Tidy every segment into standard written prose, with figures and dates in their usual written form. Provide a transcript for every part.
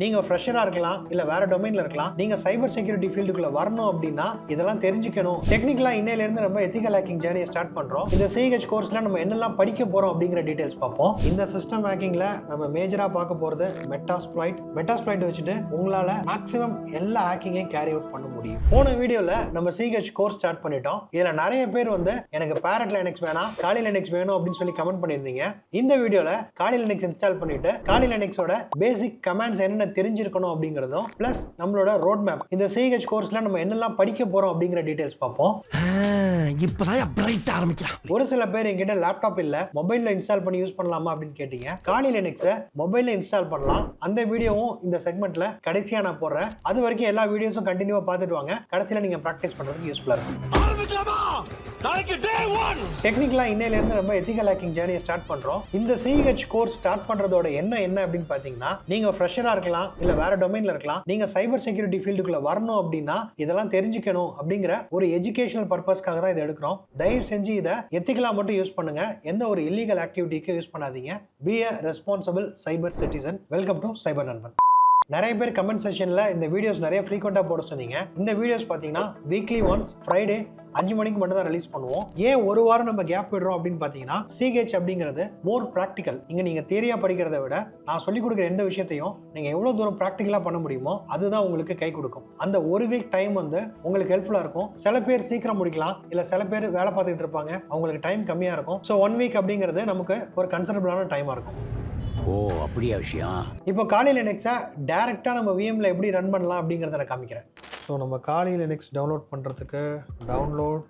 நீங்க ஃப்ரெஷரா இருக்கலாம், இல்ல வேற டொமைன்ல இருக்கலாம். நீங்க சைபர் செக்யூரிட்டி ஃபீல்டுக்குள்ள வரணும் அப்படின்னா இதெல்லாம் தெரிஞ்சுக்கணும். டெக்னிக்கலா இன்னையில இருந்து நம்ம எத்திக்கல் ஹேக்கிங் ஜர்னியை ஸ்டார்ட் பண்றோம். இந்த CEH கோர்ஸ்ல நம்ம என்னெல்லாம் படிக்க போறோம் அப்படிங்கிற டீடைல்ஸ் பார்ப்போம். இந்த சிஸ்டம் ஹேக்கிங்ல நம்ம மேஜரா பார்க்க போறது மெட்டாஸ்ப்ளாய்ட் வச்சுட்டு உங்களால மேக்ஸிமம் எல்லா ஹேக்கிங்கையும் கேரி அவுட் பண்ண முடியும். போன வீடியோல நம்ம CEH கோர்ஸ் ஸ்டார்ட் பண்ணிட்டோம். இதுல நிறைய பேர் வந்து எனக்கு பேரட் லினக்ஸ் வேணாம், காலி லினக்ஸ் வேணும் அப்படின்னு சொல்லி கமெண்ட் பண்ணியிருந்தீங்க. இந்த வீடியோல காலி லினக்ஸ் இன்ஸ்டால் பண்ணிட்டு காலி லினக்ஸோட பேசிக் கமாண்ட்ஸ் என்ன தெரிஞ்சிருக்கணும் அப்படிங்கறதும் பிளஸ் நம்மளோட ரோட் மேப் இந்த CEH கோர்ஸ்ல நம்ம என்னெல்லாம் படிக்க போறோம் அப்படிங்கிற டீடைல்ஸ் பார்ப்போம். இப்பதான் பிரைட் ஆரம்பிக்கலாம். ஒரு சில பேர் என்கிட்ட லேப்டாப் இல்ல மொபைல்ல இன்ஸ்டால் பண்ணி யூஸ் பண்ணலாமா அப்படின்னு கேட்டீங்க. காலி லினக்ஸை மொபைல்ல இன்ஸ்டால் பண்ணலாம். அந்த வீடியோவும் இந்த செக்மெண்ட்ல கடைசியா நான் போடுறேன். அது வரைக்கும் எல்லா வீடியோஸும் கண்டினியூவா பார்த்துட்டு வாங்க. கடைசியில நீங்க பிராக்டிஸ் பண்றதுக்கு யூஸ்ஃபுல்லா இருக்கும். டெக்னிக்கலா இன்னையில இருந்து நம்ம எத்திக்கல் ஹேக்கிங் ஜர்னியை ஸ்டார்ட் பண்றோம். இந்த CEH கோர்ஸ் ஸ்டார்ட் பண்றதோட என்ன அப்படின்னு பாத்தீங்கன்னா, நீங்க ஃப்ரெஷரா இருக்கலாம், இல்ல வேற டொமைன்ல இருக்கலாம். நீங்க சைபர் செக்யூரிட்டி ஃபீல்டுக்குள்ள வரணும் அப்படின்னா இதெல்லாம் தெரிஞ்சுக்கணும் அப்படிங்கிற ஒரு எஜுகேஷனல் பர்பஸ்க்காக தான் இதை எடுக்கிறோம். தயவு செஞ்சு இதை எத்திக்கலா மட்டும் யூஸ் பண்ணுங்க. எந்த ஒரு இல்லீகல் ஆக்டிவிட்டிக்கு யூஸ் பண்ணாதீங்க. Be a responsible cyber citizen. Welcome to cyber நண்பன். நிறைய பேர் கமெண்ட் செக்ஷன்ல இந்த வீடியோஸ் நிறைய ஃப்ரீக்வெண்டா போட சொன்னீங்க. இந்த வீடியோஸ் பாத்தீங்கன்னா வீக்லி ஒன்ஸ் ஃப்ரைடே 5 மணிக்கு மட்டும் தான் ரிலீஸ் பண்ணுவோம். ஏன் ஒரு வாரம் நம்ம கேப் விடுறோம் அப்படின்னு பாத்தீங்கன்னா, CEH அப்படிங்கிறது மோர் பிராக்டிகல். இங்க நீங்க தியரியா படிக்கிறத விட நான் சொல்லிக் கொடுக்குற எந்த விஷயத்தையும் நீங்க எவ்வளவு தூரம் பிராக்டிகலா பண்ண முடியுமோ அதுதான் உங்களுக்கு கை கொடுக்கும். அந்த ஒரு வீக் டைம் வந்து உங்களுக்கு ஹெல்ப்ஃபுல்லா இருக்கும். சில பேர் சீக்கிரம் முடிக்கலாம், இல்ல சில பேர் வேலை பார்த்துட்டு இருப்பாங்க, அவங்களுக்கு டைம் கம்மியா இருக்கும். ஸோ 1 வீக் அப்படிங்கிறது நமக்கு ஒரு கன்சிடரபிளான டைமா இருக்கும். ஓ, அப்படியா விஷயம். இப்போ காலி லினக்ஸை டைரக்டா நம்ம VMல எப்படி ரன் பண்ணலாம் அப்படிங்கறத நான் காமிக்கிறேன். ஸோ நம்ம காலி லினக்ஸ் டவுன்லோட் பண்றதுக்கு டவுன்லோட்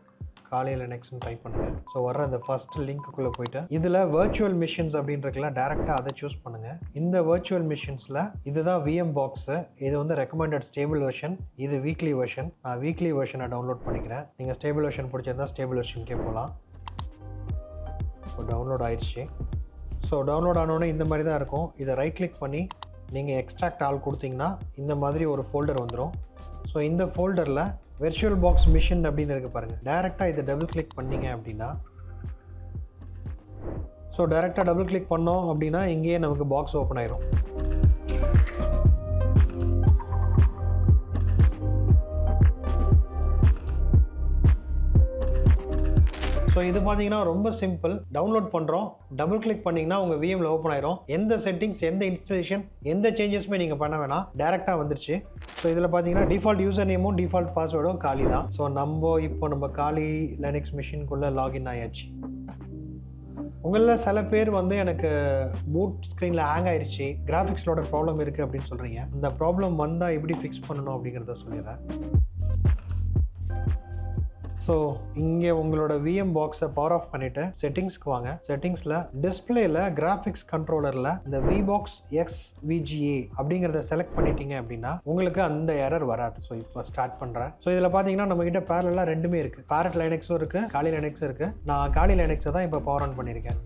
காலி லினக்ஸ்னு டைப் பண்ணுங்க. ஸோ வர்ற அந்த ஃபர்ஸ்ட் லிங்க்குள்ள போயிட்டு இதுல வர்ச்சுவல் மிஷின்ஸ் அப்படின்றதுல டைரக்டா அதை சூஸ் பண்ணுங்க. இந்த வர்ச்சுவல் மிஷின்ஸ்ல இதுதான் VM பாக்ஸ். இது வந்து ரெக்கமெண்டட் ஸ்டேபிள் வெர்ஷன், இது வீக்லி வெர்ஷன். நான் வீக்லி வெர்ஷனை டவுன்லோட் பண்ணிக்கிறேன். நீங்க ஸ்டேபிள் வெர்ஷன் பிடிச்சிருந்தா ஸ்டேபிள் வெர்ஷனுக்கே போகலாம். ஸோ டவுன்லோட் ஆயிடுச்சு. ஸோ டவுன்லோட் ஆனோடனே இந்த மாதிரி தான் இருக்கும். இதை ரைட் கிளிக் பண்ணி நீங்கள் எக்ஸ்ட்ராக்ட் ஆல் கொடுத்தீங்கன்னா இந்த மாதிரி ஒரு ஃபோல்டர் வந்துடும். ஸோ இந்த ஃபோல்டரில் வெர்ச்சுவல் பாக்ஸ் மிஷின் அப்படின்னு இருக்கு பாருங்கள். டைரெக்டாக இதை டபுள் கிளிக் பண்ணீங்க அப்படின்னா, ஸோ டைரெக்டாக டபுள் கிளிக் பண்ணோம் அப்படின்னா இங்கேயே நமக்கு பாக்ஸ் ஓப்பன் ஆயிரும். ஸோ இது பார்த்தீங்கன்னா ரொம்ப சிம்பிள். டவுன்லோட் பண்ணுறோம், டபுள் கிளிக் பண்ணிங்கன்னா உங்கள் VMல ஓப்பன் ஆயிரும். எந்த செட்டிங்ஸ், எந்த இன்ஸ்டாலேஷன், எந்த சேஞ்சஸுமே நீங்கள் பண்ண வேணாம், டேரெக்டாக வந்துருச்சு. ஸோ இதில் பார்த்தீங்கன்னா டிஃபால்ட் யூசர் நேமும் டிஃபால்ட் பாஸ்வேர்டும் காலி தான். ஸோ நம்ம காலி லினக்ஸ் மிஷின்குள்ளே லாகின் ஆயாச்சு. உங்களில் சில பேர் வந்து எனக்கு பூட் ஸ்க்ரீனில் ஹேங் ஆயிடுச்சு, கிராஃபிக்ஸோட ப்ராப்ளம் இருக்குது அப்படின்னு சொல்கிறீங்க. இந்த ப்ராப்ளம் வந்தால் எப்படி ஃபிக்ஸ் பண்ணணும் அப்படிங்கிறத சொல்லிடுறேன். ஸோ இங்கே உங்களோட VM பாக்ஸை பவர் ஆஃப் பண்ணிட்டு செட்டிங்ஸ்க்கு வாங்க. செட்டிங்ஸில் டிஸ்பிளேல கிராஃபிக்ஸ் கண்ட்ரோலரில் இந்த VBox XVGA அப்படிங்கிறத செலக்ட் பண்ணிட்டீங்க அப்படின்னா உங்களுக்கு அந்த எரர் வராது. ஸோ இப்போ ஸ்டார்ட் பண்ணுறேன். ஸோ இதில் பார்த்தீங்கன்னா நம்ம கிட்ட பேரலா ரெண்டுமே இருக்குது. பேரட் லினக்ஸும் இருக்குது, காலி லினக்ஸும் இருக்குது. நான் காலி லினக்ஸை தான் இப்போ பவர் ஆன் பண்ணியிருக்கேன்.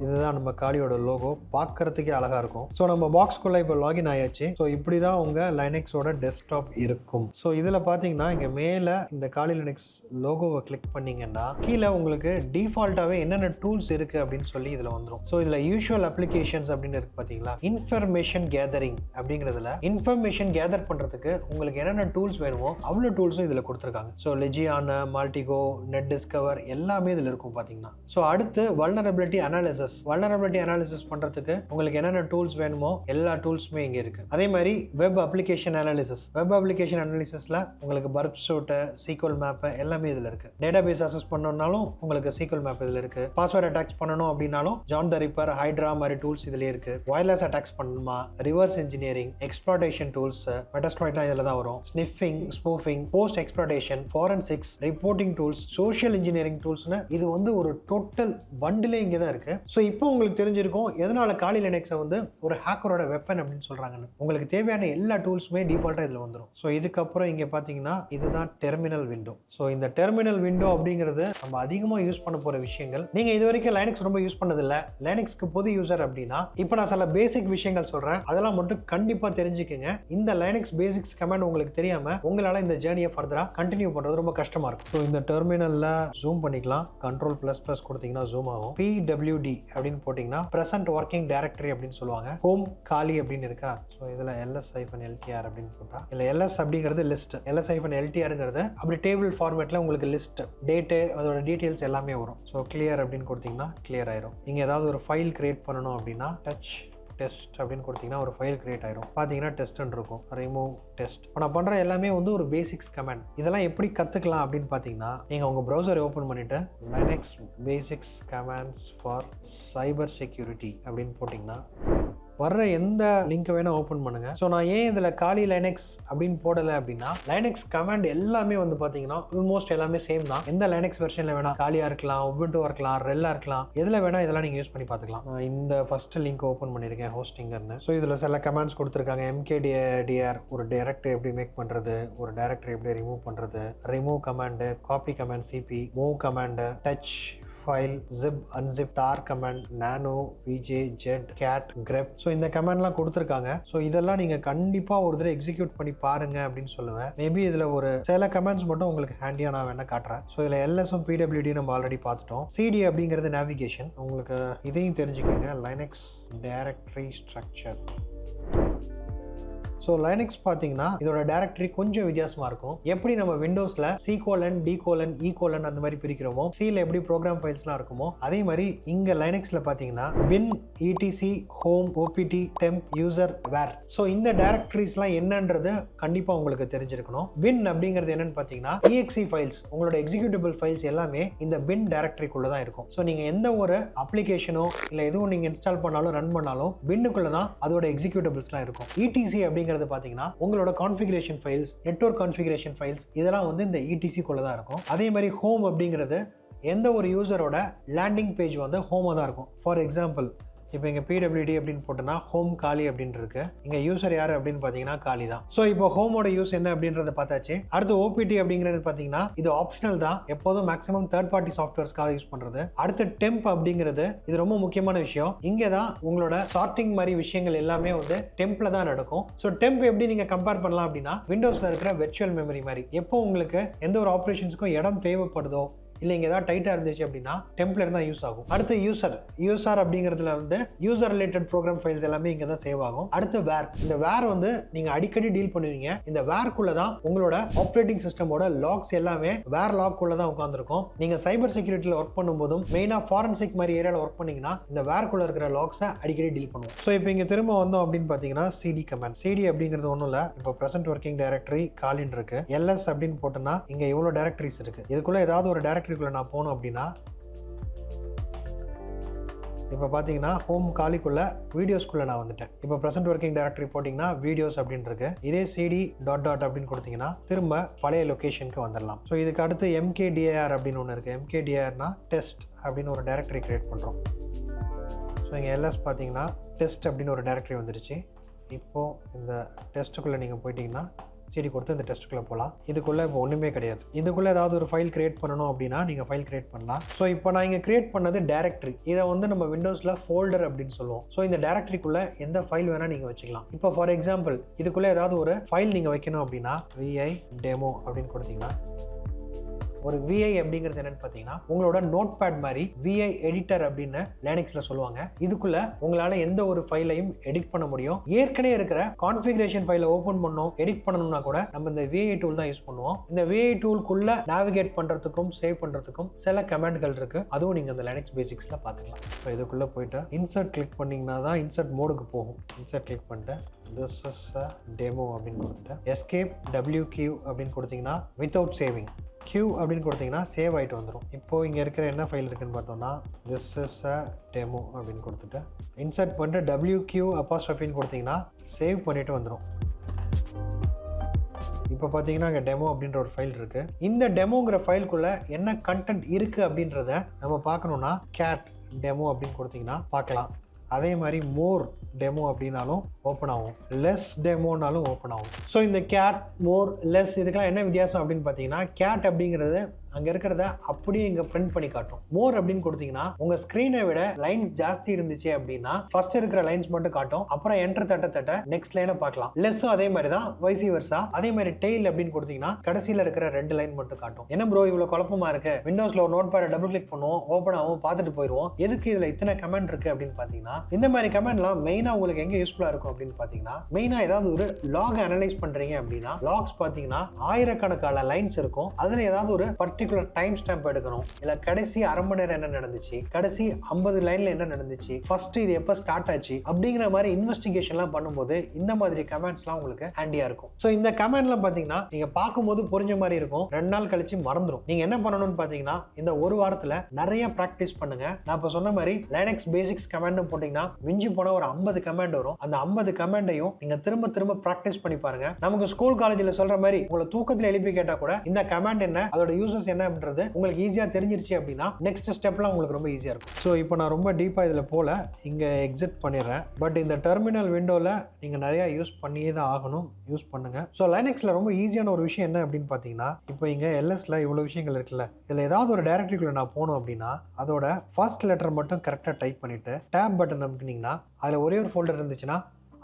இதுதான் நம்ம காலியோட லோகோ, பார்க்கறதுக்கே அழகா இருக்கும். ஸோ நம்ம பாக்ஸ்குள்ள இப்போ லாகின் ஆயாச்சு. ஸோ இப்படி தான் உங்க லினக்ஸோட டெஸ்க்டாப் இருக்கும். ஸோ இதில் பார்த்தீங்கன்னா இங்கே மேலே இந்த காலி லினக்ஸ் லோகோவை கிளிக் பண்ணீங்கன்னா கீழே உங்களுக்கு டிஃபால்ட்டாகவே என்னென்ன டூல்ஸ் இருக்கு அப்படின்னு சொல்லி இதில் வந்துடும். ஸோ இதில் யூஷுவல் அப்ளிகேஷன்ஸ் அப்படின்னு இருக்கு பார்த்தீங்களா, இன்ஃபர்மேஷன் கேதரிங் அப்படிங்கிறதுல இன்ஃபர்மேஷன் கேதர் பண்ணுறதுக்கு உங்களுக்கு என்னென்ன டூல்ஸ் வேணுமோ அவ்வளோ டூல்ஸும் இதில் கொடுத்துருக்காங்க. ஸோ லெஜியானா, மால்டிகோ, நெட் டிஸ்கவர் எல்லாமே இதில் இருக்கும் பார்த்தீங்கன்னா. ஸோ அடுத்து வல்னரபிலிட்டி அனாலிசிஸ் பண்றதுக்கு உங்களுக்கு என்னென்ன டூல்ஸ் வேணுமோ எல்லா டூல்ஸுமே இங்க இருக்கு. அதே மாதிரி வெப் அப்ளிகேஷன் அனாலிசிஸ்ல உங்களுக்கு பர்ப் சூட், சீக்வல் மேப் எல்லாமே இதுல இருக்கு. டேட்டாபேஸ் அக்சஸ் பண்ணனும்னாலும் உங்களுக்கு சீக்வல் மேப் இதுல இருக்கு. பாஸ்வேர்ட் அட்டாக்ஸ் பண்ணனும் அப்படினாலும் ஜான் த ரிப்பர், ஹைட்ரா மாதிரி டூல்ஸ் இதுல இருக்கு. வயர்லெஸ் அட்டாக்ஸ் பண்ணணுமா, ரிவர்ஸ் இன்ஜினியரிங், எக்ஸ்ப்ளாய்டேஷன் டூல்ஸ், மெட்டாஸ்ப்ளாய்ட்லாம் இதுல தான் வரும். Sniffing, spoofing, post exploitation, forensics, reporting tools, social engineering டூல்ஸ்னு இது வந்து ஒரு டோட்டல் பண்டிலே இங்க தான் இருக்கு. ஸோ இப்போ உங்களுக்கு தெரிஞ்சிருக்கும் எதனால காலி லினக்ஸை வந்து ஒரு ஹேக்கரோட வெப்பன் அப்படின்னு சொல்றாங்கன்னு. உங்களுக்கு தேவையான எல்லா டூல்ஸுமே டிஃபால்ட்டா இதுல வந்துடும். ஸோ இதுக்கப்புறம் இங்க பாத்தீங்கன்னா இதுதான் டெர்மினல் விண்டோ. ஸோ இந்த டெர்மினல் விண்டோ அப்படிங்கிறது நம்ம அதிகமாக யூஸ் பண்ண போற விஷயங்கள். நீங்க இது வரைக்கும் லினக்ஸ் ரொம்ப யூஸ் பண்ணதில்ல, லினக்ஸ்க்கு புது யூசர் அப்படின்னா இப்போ நான் சில பேசிக் விஷயங்கள் சொல்றேன், அதெல்லாம் மட்டும் கண்டிப்பா தெரிஞ்சுக்கங்க. இந்த லினக்ஸ் பேசிக்ஸ் கமாண்ட் உங்களுக்கு தெரியாம உங்களால இந்த ஜேர்னியை ஃபர்தரா கண்டினியூ பண்றது ரொம்ப கஷ்டமா இருக்கும். ஸோ இந்த டெர்மினல்ல ஜூம் பண்ணிக்கலாம். Ctrl++ கொடுத்தீங்கன்னா ஜூம் ஆகும். PWD அப்படின்னு போட்டிங்கன்னா ப்ரெசன்ட் ஒர்க்கிங் டைரக்டரி அப்படின்னு சொல்லுவாங்க. ஹோம் காலி அப்படின்னு இருக்கா. ஸோ இதில் ls-ltr அப்படின்னு போட்டால் இல்லை ls அப்படிங்கிறது லிஸ்ட், ls-ltrங்கிறது அப்படி டேபிள் ஃபார்மேட்டில் உங்களுக்கு லிஸ்ட், டேட்டு, அதோட டீட்டெயில்ஸ் எல்லாமே வரும். ஸோ கிளியர் அப்படின்னு கொடுத்தீங்கன்னா கிளியர் ஆயிரும். இங்கே ஏதாவது ஒரு ஃபைல் கிரியேட் பண்ணணும் அப்படின்னா டச் டெஸ்ட் அப்படின்னு கொடுத்தீங்கன்னா ஒரு ஃபைல் கிரியேட் ஆயிரும். பார்த்தீங்கன்னா டெஸ்ட்னு இருக்கும், ரிமூவ் டெஸ்ட். இப்போ நான் பண்ணுற எல்லாமே வந்து ஒரு பேசிக்ஸ் கமெண்ட். இதெல்லாம் எப்படி கற்றுக்கலாம் அப்படின்னு பார்த்தீங்கன்னா நீங்கள் உங்கள் ப்ரௌசரை ஓப்பன் பண்ணிவிட்டு Linux basics commands for cyber security அப்படின்னு போட்டிங்கன்னா வர்ற எந்த லிங்க் வேணா ஓப்பன் பண்ணுங்க. ஸோ நான் ஏன் இதில் காலி லைனக்ஸ் அப்படின்னு போடலை அப்படின்னா லைனக்ஸ் கமாண்ட் எல்லாமே வந்து பார்த்தீங்கன்னா ஆல்மோஸ்ட் எல்லாமே சேம் தான். எந்த லைனக்ஸ் வெர்ஷனில் வேணா காலியாக இருக்கலாம், உபுண்டு இருக்கலாம், ரெல்லா இருக்கலாம், எதில் வேணா இதெல்லாம் நீங்கள் யூஸ் பண்ணி பார்த்துக்கலாம். நான் இந்த ஃபர்ஸ்ட் லிங்க் ஓப்பன் பண்ணியிருக்கேன் ஹோஸ்டிங்கர்னு. ஸோ இதில் சில கமாண்ட்ஸ் கொடுத்துருக்காங்க. mkdir ஒரு டைரக்டரி எப்படி மேக் பண்ணுறது, ஒரு டைரக்டரி எப்படி ரிமூவ் பண்ணுறது, remove command, copy command CP, move command, touch file, zip, unzip, tar command, nano, vj, jet, cat, grep. So இந்த கமாண்ட்லாம் கொடுத்துருக்காங்க. ஸோ இதெல்லாம் நீங்கள் கண்டிப்பாக ஒரு தடவை எக்ஸிக்யூட் பண்ணி பாருங்க அப்படின்னு சொல்லுவேன். மேபி இதில் ஒரு சில கமாண்ட்ஸ் மட்டும் உங்களுக்கு ஹேண்டியாக நான் வேணா காட்டுறேன். ஸோ இதில் ls-உம் pwd நம்ம ஆல்ரெடி பார்த்துட்டோம். cd அப்படிங்கிறது நேவிகேஷன். உங்களுக்கு இதையும் தெரிஞ்சுக்கோங்க, Linux directory structure. So Linux பார்த்தீங்கன்னா இதோட டைரக்டரி கொஞ்சம் வித்தியாசமாக இருக்கும். எப்படி நம்ம விண்டோஸில் C:, D:, E: அந்த மாதிரி பிரிக்கிறோமோ, சியில் எப்படி ப்ரோக்ராம் ஃபைல்ஸ்லாம் இருக்குமோ அதே மாதிரி இங்கே லைனக்ஸில் பார்த்தீங்கன்னா bin, etc, home, opt, temp, user, var. So இந்த டைரக்டரிஸ்லாம் என்னன்றது கண்டிப்பாக உங்களுக்கு தெரிஞ்சிருக்கணும். bin அப்படிங்கிறது என்னன்னு பார்த்தீங்கன்னா exe ஃபைல்ஸ், உங்களோட எக்ஸிக்யூட்டிபிள் ஃபைல்ஸ் எல்லாமே இந்த bin டைரக்டரிக்குள்ளே தான் இருக்கும். ஸோ நீங்கள் எந்த ஒரு அப்ளிகேஷனோ இல்லை எதுவும் நீங்கள் இன்ஸ்டால் பண்ணாலும் ரன் பண்ணாலும் பின்னுக்குள்ளே தான் அதோட எக்ஸிக்யூட்டிபிள்ஸ்லாம் இருக்கும். etc அப்படிங்கிறது பாத்தீங்கன்னா உங்களோட configuration files, network configuration files இதெல்லாம் வந்து இந்த etc குள்ள தான் இருக்கும். அதே மாதிரி ஹோம் அப்படிங்கிறது எந்த ஒரு யூசரோட லேண்டிங் பேஜ் வந்து ஹோமா தான் இருக்கும். ஃபார் எக்ஸாம்பிள் இப்போ இங்கே pwd அப்படின்னு போட்டோன்னா ஹோம் காலி அப்படின்னு இருக்கு. இங்கே யூசர் யார் அப்படின்னு பார்த்தீங்கன்னா காலி தான். ஸோ இப்போ ஹோமோட யூஸ் என்ன அப்படின்றத பார்த்தாச்சு. அடுத்து opt அப்படிங்கிறது பார்த்தீங்கன்னா இது ஆப்ஷனல் தான், எப்போதும் மேக்ஸிமம் தேர்ட் பார்ட்டி சாஃப்ட்வேர்ஸ்க்காக யூஸ் பண்ணுறது. அடுத்து டெம்ப் அப்படிங்கிறது இது ரொம்ப முக்கியமான விஷயம். இங்கே தான் உங்களோட சார்ட்டிங் மாதிரி விஷயங்கள் எல்லாமே வந்து டெம்ப்ல தான் நடக்கும். ஸோ டெம்ப் எப்படி நீங்கள் கம்பேர் பண்ணலாம் அப்படின்னா விண்டோஸில் இருக்கிற வெர்ச்சுவல் மெமரி மாதிரி. எப்போ உங்களுக்கு எந்த ஒரு ஆப்ரேஷன்ஸுக்கும் இடம் தேவைப்படுதோ இல்லை இங்கே ஏதாவது டைட்டாக இருந்துச்சு அப்படின்னா டெம்ப்ளேட் தான் யூஸ் ஆகும். அடுத்து யூசர் அப்படிங்கிறதுல வந்து யூசர் ரிலேட்டட் ப்ரோக்ராம் ஃபைல்ஸ் எல்லாமே இங்கே தான் சேவ் ஆகும். அடுத்து வேர், இந்த வேர் வந்து நீங்கள் அடிக்கடி டீல் பண்ணுவீங்க. இந்த வேர்க்குள்ள தான் உங்களோட ஆப்ரேட்டிங் சிஸ்டமோட லாக்ஸ் எல்லாமே வேர் லாக்குள்ள தான் உட்காந்துருக்கும். நீங்கள் சைபர் செக்யூரிட்டியில் ஒர்க் பண்ணும்போதும் மெயினாக ஃபாரன்சிக் மாதிரி ஏரியாவில் ஒர்க் பண்ணீங்கன்னா இந்த வேர்க்குள்ள இருக்கிற லாக்ஸை அடிக்கடி டீல் பண்ணுவோம். ஸோ இப்போ இங்கே திரும்ப வந்தோம் அப்படின்னு பார்த்தீங்கன்னா cd கமாண்ட். cd அப்படிங்கிறது ஒன்றும் இல்லை, இப்போ ப்ரெசென்ட் ஒர்க்கிங் டைரக்டரி காலின் இருக்கு. ls அப்படின்னு போட்டோன்னா இங்கே இவ்வளோ டைரக்டரிஸ் இருக்கு. இதுக்குள்ள ஏதாவது ஒரு டைரக்டரி நான் போனோம் அப்படின்னா இப்போ பார்த்தீங்கன்னா ஹோம் காலிக்குள்ள வீடியோஸ்குள்ள நான் வந்துட்டேன். இப்போ ப்ரெசென்ட் ஒர்க்கிங் டைரக்டரி போட்டிங்கன்னா வீடியோஸ் அப்படின்னு இருக்கு. இதே cd ... அப்படின்னு கொடுத்தீங்கன்னா திரும்ப பழைய லொகேஷனுக்கு வந்துடலாம். ஸோ இதுக்கு அடுத்து mkdir அப்படின்னு ஒன்று இருக்கு. mkdirனா டெஸ்ட் அப்படின்னு ஒரு டைரக்டரி கிரியேட் பண்ணுறோம். ஸோ இங்கே ls பார்த்தீங்கன்னா டெஸ்ட் அப்படின்னு ஒரு டைரக்டரி வந்துருச்சு. இப்போது இந்த டெஸ்ட்டுக்குள்ளே நீங்கள் போயிட்டீங்கன்னா cd கொடுத்து இந்த டெஸ்ட்டுக்குள்ளே போகலாம். இதுக்குள்ளே இப்போ ஒன்றுமே கிடையாது. இதுக்குள்ளே ஏதாவது ஒரு ஃபைல் கிரியேட் பண்ணணும் அப்படின்னா நீங்கள் ஃபைல் கிரியேட் பண்ணலாம். ஸோ இப்போ நான் இங்கே கிரியேட் பண்ணது டைரக்டரி. இதை வந்து நம்ம விண்டோஸில் ஃபோல்டர் அப்படின்னு சொல்லுவோம். ஸோ இந்த டைரக்டரிக்குள்ளே எந்த ஃபைல் வேணால் நீங்கள் வச்சுக்கலாம். இப்போ ஃபார் எக்ஸாம்பிள் இதுக்குள்ளே ஏதாவது ஒரு ஃபைல் நீங்கள் வைக்கணும் அப்படின்னா vi demo அப்படின்னு கொடுத்தீங்கன்னா ஒரு VI அப்படிங்கிறது என்னன்னு பார்த்தீங்கன்னா உங்களோட நோட் பேட் மாதிரி VI எடிட்டர் அப்படின்னு லினக்ஸ்ல சொல்லுவாங்க. இதுக்குள்ள உங்களால எந்த ஒரு ஃபைலையும் எடிட் பண்ண முடியும். ஏற்கனவே இருக்கிற கான்ஃபிகரேஷன் ஃபைலை ஓபன் பண்ணணும், எடிட் பண்ணணும்னா கூட நம்ம இந்த VI டூல் தான் யூஸ் பண்ணுவோம். இந்த VI டூலுக்குள்ள நேவிகேட் பண்றதுக்கும் சேவ் பண்றதுக்கும் சில கமாண்ட்கள் இருக்கு. அதுவும் நீங்க இந்த லினக்ஸ் பேசிக்ஸ்ல பார்த்துக்கலாம். இப்போ இதுக்குள்ள போயிட்டு இன்சர்ட் கிளிக் பண்ணீங்கன்னா தான் இன்சர்ட் மோடுக்கு போகும். இன்சர்ட் கிளிக் பண்ணிட்டு this is a demo அப்படின்னு கொடுத்துட்டு escape WQ அப்படின்னு கொடுத்தீங்கன்னா without saving, Q அப்படின்னு கொடுத்தீங்கன்னா சேவ் ஆகிட்டு வந்துடும். இப்போது இங்கே இருக்கிற என்ன ஃபைல் இருக்குன்னு பார்த்தோம்னா this is a demo அப்படின்னு கொடுத்துட்டு இன்சர்ட் பண்ணிட்டு WQ' கொடுத்தீங்கன்னா சேவ் பண்ணிட்டு வந்துடும். இப்போ பார்த்தீங்கன்னா இங்கே டெமோ அப்படின்ற ஒரு ஃபைல் இருக்குது. இந்த டெமோங்கிற ஃபைலுக்குள்ளே என்ன கண்டென்ட் இருக்குது அப்படின்றத நம்ம பார்க்கணுன்னா கேட் டெமோ அப்படின்னு கொடுத்தீங்கன்னா பார்க்கலாம். அதே மாதிரி மோர் டெமோ அப்படின்னாலும் ஓப்பன் ஆகும், லெஸ் டெமோனாலும் ஓப்பன் ஆகும். ஸோ இந்த கேட், மோர், லெஸ் இதுக்கெல்லாம் என்ன வித்தியாசம் அப்படின்னு பார்த்தீங்கன்னா கேட் அப்படிங்கிறது அங்க இருக்கிறத அப்படியே இங்க பிரிண்ட் பண்ணி காட்டும். மோர் அப்படின்னு கொடுத்தீங்கன்னா உங்க ஸ்கிரீனை விட லைன்ஸ் ஜாஸ்தி இருந்துச்சு அப்படின்னா ஃபர்ஸ்ட் இருக்கிற லைன்ஸ் மட்டும் காட்டும், அப்புறம் என்டர் தட்ட நெக்ஸ்ட் லைனை பார்க்கலாம். லெஸ்ஸும் அதே மாதிரி தான், வைசி வர்சா. அதே மாதிரி டெயில் அப்படின்னு கொடுத்தீங்கன்னா கடைசியில இருக்கிற 2 லைன் மட்டும் காட்டும். என்ன ப்ரோ இவ்வளவு குழப்பமா இருக்கு, விண்டோஸ்ல ஒரு நோட் பேட டபுள் கிளிக் பண்ணுவோம், ஓபன் ஆகும், பார்த்துட்டு போயிடுவோம், எதுக்கு இதுல இத்தனை கமெண்ட் இருக்கு அப்படின்னு பாத்தீங்கன்னா இந்த மாதிரி கமெண்ட்லாம் மெயினா உங்களுக்கு எங்க யூஸ்ஃபுல்லா இருக்கும் அப்படின்னு பாத்தீங்கன்னா மெயினா ஏதாவது ஒரு லாக் அனலைஸ் பண்றீங்க அப்படின்னா லாக்ஸ் பாத்தீங்கன்னா ஆயிரக்கணக்கான லைன்ஸ் இருக்கும், அதுல ஏதாவது ஒரு பர்டிகுலர் டைம் ஸ்டாம்ப் எடுக்கணும், இல்ல கடைசி அரை மணி நேரம் என்ன நடந்துச்சு, கடைசி 50 லைன்ல என்ன நடந்துச்சு, ஃபர்ஸ்ட் இது எப்ப ஸ்டார்ட் ஆச்சு அப்படிங்கிற மாதிரி இன்வெஸ்டிகேஷன்லாம் பண்ணும்போது இந்த மாதிரி கமெண்ட்ஸ்லாம் உங்களுக்கு ஹேண்டியா இருக்கும். ஸோ இந்த கமெண்ட்லாம் பாத்தீங்கன்னா நீங்க பார்க்கும்போது புரிஞ்ச மாதிரி இருக்கும், 2 நாள் கழிச்சு மறந்துடும். நீங்க என்ன பண்ணணும்னு பாத்தீங்கன்னா இந்த ஒரு வாரத்துல நிறைய பிராக்டிஸ் பண்ணுங்க. நான் இப்ப சொன்ன மாதிரி லைனக்ஸ் பேசிக்ஸ் கமெண்ட் போட்டீங்கன்னா மிஞ்சி போன ஒரு 50 கமெண்ட் வரும். அந்த 50 கமெண்டையும் நீங்க திரும்ப பிராக்டிஸ் பண்ணி பாருங்க. நமக்கு ஸ்கூல் காலேஜ்ல சொல்ற மாதிரி உங்களை தூக்கத்துல எழுப்பி கேட்டா கூட இந்த கமெண்ட் என்ன, அதோட யூசஸ் என்ன அப்படின்றது உங்களுக்கு ஈஸியா தெரிஞ்சிருச்சு அப்படின்னா நெக்ஸ்ட் ஸ்டெப்லாம் உங்களுக்கு ரொம்ப ஈஸியா இருக்கும். ஸோ இப்போ நான் ரொம்ப டீப்பா இதுல போல இங்க எக்ஸிட் பண்ணிடுறேன். பட் இந்த டெர்மினல் விண்டோல நீங்க நிறைய யூஸ் பண்ணியே தான் ஆகணும், யூஸ் பண்ணுங்க. ஸோ லைனக்ஸ்ல ரொம்ப ஈஸியான ஒரு விஷயம் என்ன அப்படின்னு பாத்தீங்கன்னா இப்போ இங்க எல்எஸ்ல இவ்வளவு விஷயங்கள் இருக்குல்ல, இதுல ஏதாவது ஒரு டைரக்டரிக்குள்ள நான் போனோம் அப்படின்னா அதோட ஃபர்ஸ்ட் லெட்டர் மட்டும் கரெக்டா டைப் பண்ணிட்டு டேப் பட்டன் அமுக்குனீங்கன்னா அதுல ஒரே ஒரு ஃபோல்டர் இருந்துச்சுன்னா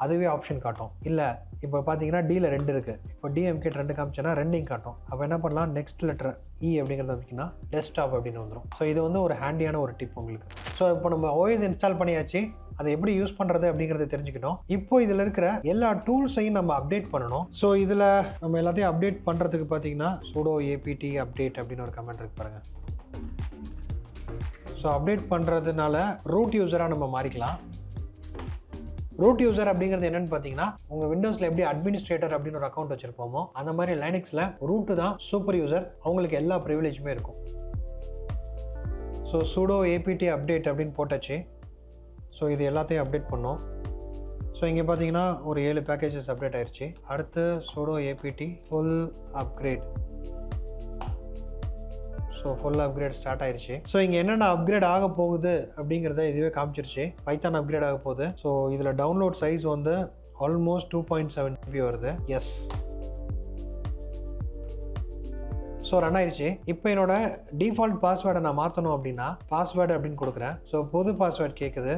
அதுவே ஆப்ஷன் காட்டும். இல்ல இப்போ பாத்தீங்கன்னா டில 2 இருக்கு, இப்போ டிஎம்கே 2 காமிச்சேன்னா 2 காட்டும். அப்போ என்ன பண்ணலாம், நெக்ஸ்ட் லெட்டர் இ அப்படிங்கிறது அப்படின்னா டெஸ்க்டாப் அப்படின்னு வந்துடும். ஸோ இது வந்து ஒரு ஹேண்டியான ஒரு டிப் உங்களுக்கு. ஸோ இப்போ நம்ம ஓஎஸ் இன்ஸ்டால் பண்ணியாச்சு, அதை எப்படி யூஸ் பண்றது அப்படிங்கறத தெரிஞ்சுக்கிட்டோம். இப்போ இதுல இருக்கிற எல்லா டூல்ஸையும் நம்ம அப்டேட் பண்ணணும். ஸோ இதுல நம்ம எல்லாத்தையும் அப்டேட் பண்றதுக்கு பாத்தீங்கன்னா sudo apt update அப்படின்னு ஒரு கமெண்ட் இருக்கு பாருங்க. ஸோ அப்டேட் பண்றதுனால ரூட் யூசரா நம்ம மாறிக்கலாம். ரூட் யூசர் அப்படிங்கிறது என்னன்னு பாத்தீங்கன்னா உங்க விண்டோஸ்ல எப்படி அட்மினிஸ்ட்ரேட்டர் அப்படின்னு ஒரு அக்கௌண்ட் வச்சிருப்போமோ அந்த மாதிரி லைனக்ஸ்ல ரூட் தான் சூப்பர் யூசர், அவங்களுக்கு எல்லா ப்ரிவிலேஜுமே இருக்கும். ஸோ sudo apt update அப்படின்னு போட்டாச்சு. ஸோ இது எல்லாத்தையும் அப்டேட் பண்ணோம். ஸோ இங்கே பார்த்தீங்கன்னா ஒரு 7 பேக்கேஜஸ் அப்டேட் ஆயிடுச்சு. அடுத்து sudo apt full upgrade. So full upgrade start ஆயிடுச்சு. ஸோ இங்கே என்னென்ன அப்கிரேட் ஆக போகுது அப்படிங்கிறத இதுவே காமிச்சிருச்சு. பைத்தான் அப்கிரேட் ஆக போகுது. ஸோ இதில் டவுன்லோட் சைஸ் வந்து ஆல்மோஸ்ட் 2.7 GB வருது. எஸ், ஸோ ரன் ஆயிடுச்சு. இப்போ என்னோட டிஃபால்ட் பாஸ்வேர்டை நான் மாற்றணும் அப்படின்னா பாஸ்வேர்டு அப்படின்னு கொடுக்குறேன். ஸோ புது பாஸ்வேர்டு கேட்குது.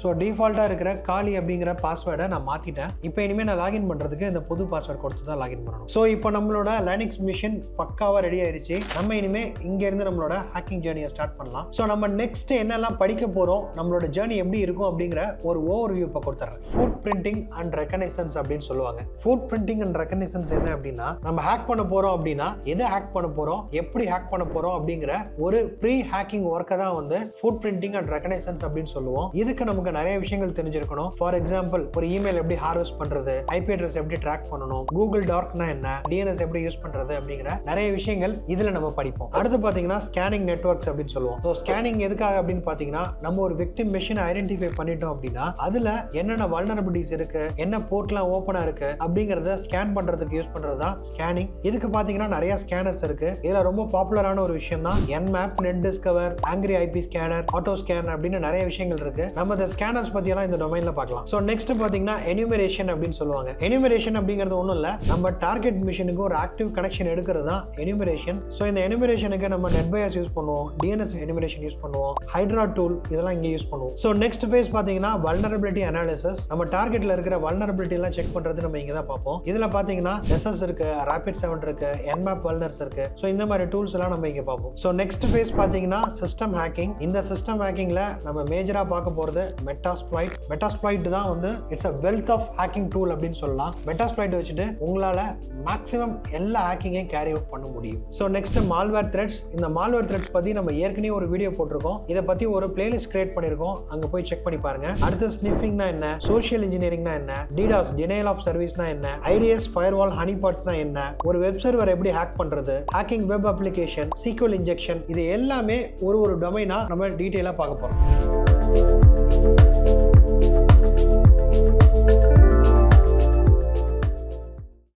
ஸோ டிஃபால்ட்டாக இருக்கிற காலி அப்படிங்கிற பாஸ்வேர்டை நான் மாற்றிட்டேன். இப்போ இனிமேல் நான் லாகின் பண்ணுறதுக்கு இந்த புது பாஸ்வேர்டு கொடுத்து தான் லாகின் பண்ணணும். ஸோ இப்போ நம்மளோட லைனக்ஸ் மிஷின் பக்காவாக ரெடி ஆயிடுச்சு. நம்ம இனிமேல் இங்கேருந்து நம்மளோட ஹேக்கிங் ஜேர்னியை ஸ்டார்ட் பண்ணலாம். ஸோ நம்ம நெக்ஸ்ட் என்னெல்லாம் படிக்க போகிறோம், நம்மளோட ஜேர்னி எப்படி இருக்கும் அப்படிங்கிற ஒரு ஓவர் வியூ இப்போ கொடுத்துட்றேன். ஃபுட் பிரிண்டிங் அண்ட் ரெகனைசன்ஸ் அப்படின்னு சொல்லுவாங்க. ஃபுட் பிரிண்டிங் அண்ட் ரெகனைசன்ஸ் என்ன அப்படின்னா நம்ம ஹேக் பண்ண போகிறோம் அப்படின்னா எதை ஹேக் பண்ண போகிறோம், எப்படி ஹேக் பண்ண போகிறோம் அப்படிங்கிற ஒரு ப்ரீ ஹேக்கிங் ஒர்க்கை தான் வந்து ஃபுட் பிரிண்டிங் அண்ட் ரெகனைசன்ஸ் அப்படின்னு சொல்லுவோம். இதுக்கு நமக்கு நிறைய விஷயங்கள் தெரிஞ்சிருக்கணும். ஃபார் எக்ஸாம்பிள் ஒரு இமெயில் எப்படி ஹார்வெஸ்ட் பண்றது, ஐபி அட்ரஸ் எப்படி ட்ராக் பண்ணணும், கூகுள் டார்க்னா என்ன, டிஎன்எஸ் எப்படி யூஸ் பண்றது அப்படிங்கிற நிறைய விஷயங்கள் இதுல நம்ம படிப்போம். அடுத்து பாத்தீங்கன்னா ஸ்கேனிங் நெட்வொர்க்ஸ் அப்படின்னு சொல்லுவோம். ஸோ ஸ்கேனிங் எதுக்காக அப்படின்னு பாத்தீங்கன்னா நம்ம ஒரு விக்டிம் மெஷினை ஐடென்டிஃபை பண்ணிட்டோம் அப்படின்னா அதுல என்னென்ன வல்னரபிலிட்டிஸ் இருக்கு, என்ன போர்ட்லாம் ஓப்பனா இருக்கு அப்படிங்கறத ஸ்கேன் பண்றதுக்கு யூஸ் பண்றது தான் ஸ்கேனிங். இதுக்கு பாத்தீங்கன்னா நிறைய ஸ்கேனர்ஸ் இருக்கு. இதுல ரொம்ப பாப்புலரான ஒரு விஷயம் தான் Nmap, net discover, angry IP scanner, auto scan அப்படின்னு நிறைய விஷயங்கள் இருக்கு. நம்ம இந்த ஸ்கேனர்ஸ் பத்தியெல்லாம் இந்த டொமைன்ல பார்க்கலாம். ஸோ நெக்ஸ்ட் பாத்தீங்கன்னா எனுமரேஷன் அப்படின்னு சொல்லுவாங்க. எனுமரேஷன் அப்படிங்கிறது ஒன்றும் இல்லை, நம்ம டார்கெட் மிஷினுக்கு ஒரு ஆக்டிவ் கனெக்ஷன் எடுக்கிறது தான் எனுமரேஷன். ஸோ இந்த எனுமரேஷனுக்கு நம்ம நெட்பயாஸ் யூஸ் பண்ணுவோம், டிஎன்எஸ் எனுமரேஷன் யூஸ் பண்ணுவோம், ஹைட்ரா டூல் இதெல்லாம் இங்கே யூஸ் பண்ணுவோம். ஸோ நெக்ஸ்ட் ஃபேஸ் பாத்தீங்கன்னா வல்னரபிலிட்டி அனாலிசிஸ். நம்ம டார்கெட்ல இருக்கிற வல்னரபிலிட்டி எல்லாம் செக் பண்றது நம்ம இங்க தான் பார்ப்போம். இதுல பாத்தீங்கன்னா எஸ்எஸ் இருக்கு, ராபிட்7 இருக்கு, என்மேப் வல்னர்ஸ் இருக்கு. ஸோ இந்த மாதிரி டூல்ஸ் எல்லாம் நம்ம இங்க பார்ப்போம். ஸோ நெக்ஸ்ட் ஃபேஸ் பாத்தீங்கன்னா சிஸ்டம் ஹேக்கிங். இந்த சிஸ்டம் ஹேக்கிங்ல நம்ம மேஜரா பார்க்க போறது மெட்டாஸ்ப்ளாய்ட். மெட்டாஸ்ப்ளாய்ட் தான் வந்து it's a wealth of hacking tool அப்படின்னு சொல்லலாம். மெட்டாஸ்ப்ளாய்ட் வச்சுட்டு உங்களால மேக்ஸிமம் எல்லா ஹேக்கிங்கையும் கேரி அவுட் பண்ண முடியும். So next malware threats. இந்த மால்வேர் த்ரெட்ஸ் பத்தி நம்ம ஏற்கனவே ஒரு வீடியோ போட்டிருக்கோம். இதை பத்தி ஒரு பிளேலிஸ்ட் கிரியேட் பண்ணிருக்கோம், அங்க போய் செக் பண்ணி பாருங்க. அடுத்து ஸ்னிஃபிங்னா என்ன, சோஷியல் இன்ஜினியரிங்னா என்ன, டிடாஸ் டினையல் ஆஃப் சர்வீஸ்னா என்ன, ஐடிஎஸ் ஃபயர்வால் ஹனிபாட்ஸ்னா என்ன, ஒரு வெப் சர்வர் எப்படி ஹேக் பண்றது, hacking web application, SQL injection, இது எல்லாமே ஒரு டொமைனா நம்ம டீடைலா பார்க்க போறோம்.